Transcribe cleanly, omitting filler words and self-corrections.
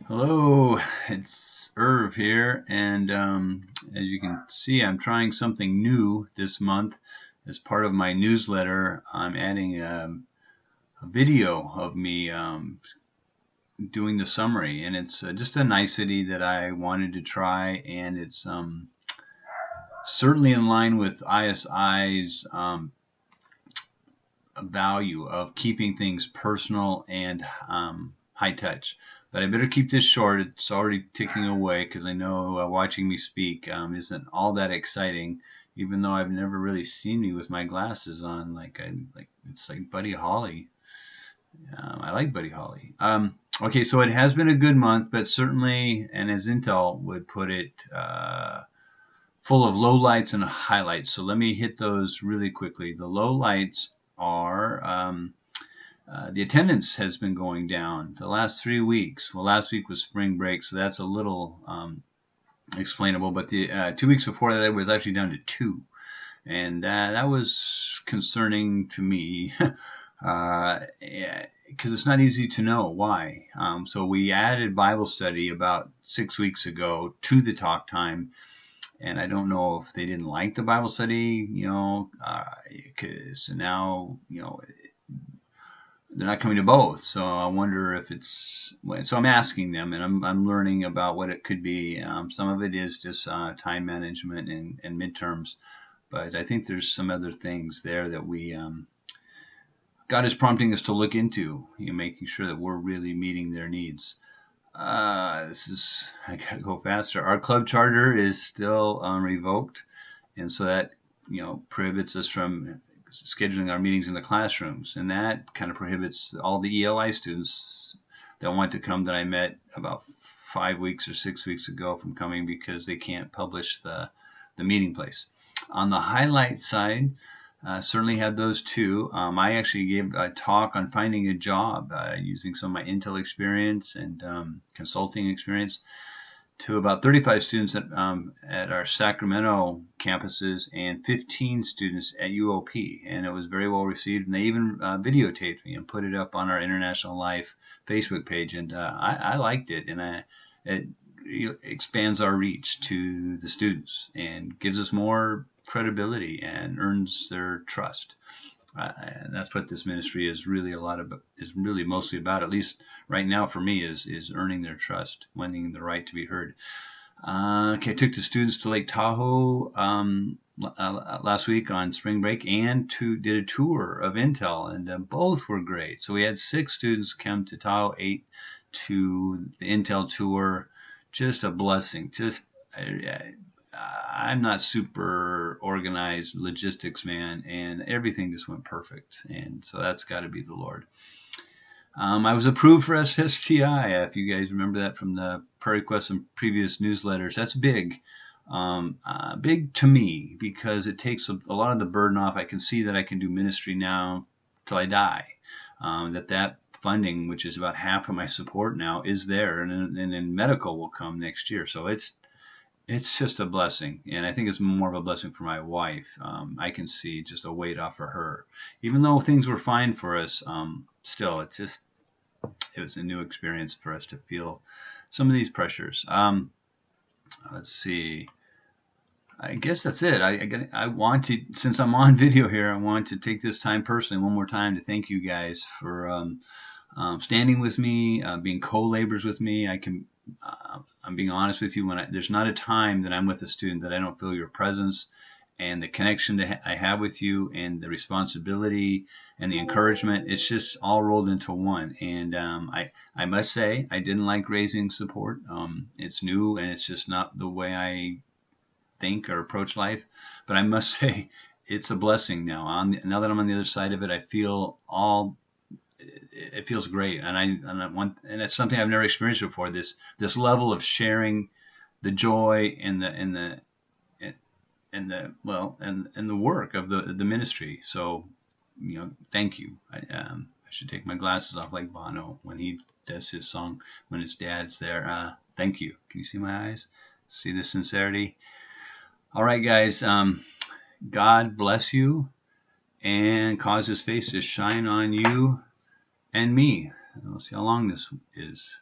Hello, it's Erv here, and as you can see, I'm trying something new this month. As part of my newsletter, I'm adding a video of me doing the summary, and it's just a nicety that I wanted to try, and it's certainly in line with ISI's value of keeping things personal and high touch. But I better keep this short. It's already ticking away because I know watching me speak isn't all that exciting, even though I've never really seen me with my glasses on. It's like Buddy Holly. I like Buddy Holly. Okay, so it has been a good month, but certainly, and as Intel would put it, full of lowlights and highlights. So let me hit those really quickly. The lowlights are the attendance has been going down the last 3 weeks. Well, last week was spring break, so that's a little explainable. But the 2 weeks before that, it was actually down to 2, and that was concerning to me because it's not easy to know why. So we added Bible study about 6 weeks ago to the talk time. And I don't know if they didn't like the Bible study, so now, they're not coming to both. So I wonder if so I'm asking them, and I'm learning about what it could be. Some of it is just time management and midterms, but I think there's some other things there that God is prompting us to look into, making sure that we're really meeting their needs. I gotta go faster. Our club charter is still revoked, and so that prohibits us from scheduling our meetings in the classrooms, and that kind of prohibits all the ELI students that want to come that I met about 5 weeks or 6 weeks ago from coming because they can't publish the meeting place. On the highlight side, certainly had those two. I actually gave a talk on finding a job using some of my Intel experience and consulting experience to about 35 students at our Sacramento campuses and 15 students at UOP. And it was very well received. And they even videotaped me and put it up on our International Life Facebook page. And I liked it. And it expands our reach to the students and gives us more credibility and earns their trust. And that's what this ministry is really mostly about, at least right now for me, is earning their trust, winning the right to be heard. Okay, I took the students to Lake Tahoe last week on spring break and did a tour of Intel, and both were great. So we had 6 students come to Tahoe, 8 to the Intel tour. Just a blessing. I'm not super organized logistics man, and everything just went perfect. And so that's got to be the Lord. I was approved for SSTI. If you guys remember that from the prayer requests and previous newsletters, that's big. Big to me because it takes a lot of the burden off. I can see that I can do ministry now till I die. That funding, which is about half of my support now, is there, and then medical will come next year. So it's just a blessing, and I think it's more of a blessing for my wife. I can see just a weight off of her, even though things were fine for us. Still, it was a new experience for us to feel some of these pressures. Let's see. I guess that's it. I want to, since I'm on video here, I want to take this time personally one more time to thank you guys for standing with me, being co-laborers with me. I'm being honest with you. There's not a time that I'm with a student that I don't feel your presence and the connection I have with you and the responsibility and the encouragement. It's just all rolled into one. And I must say, I didn't like raising support. It's new and it's just not the way I think or approach life. But I must say, it's a blessing now. Now that I'm on the other side of it, I feel it feels great, and it's something I've never experienced before. This level of sharing the joy and the work of the ministry. So, thank you. I should take my glasses off like Bono when he does his song when his dad's there. Thank you. Can you see my eyes? See the sincerity? All right, guys. God bless you and cause His face to shine on you and me. We'll see how long this is.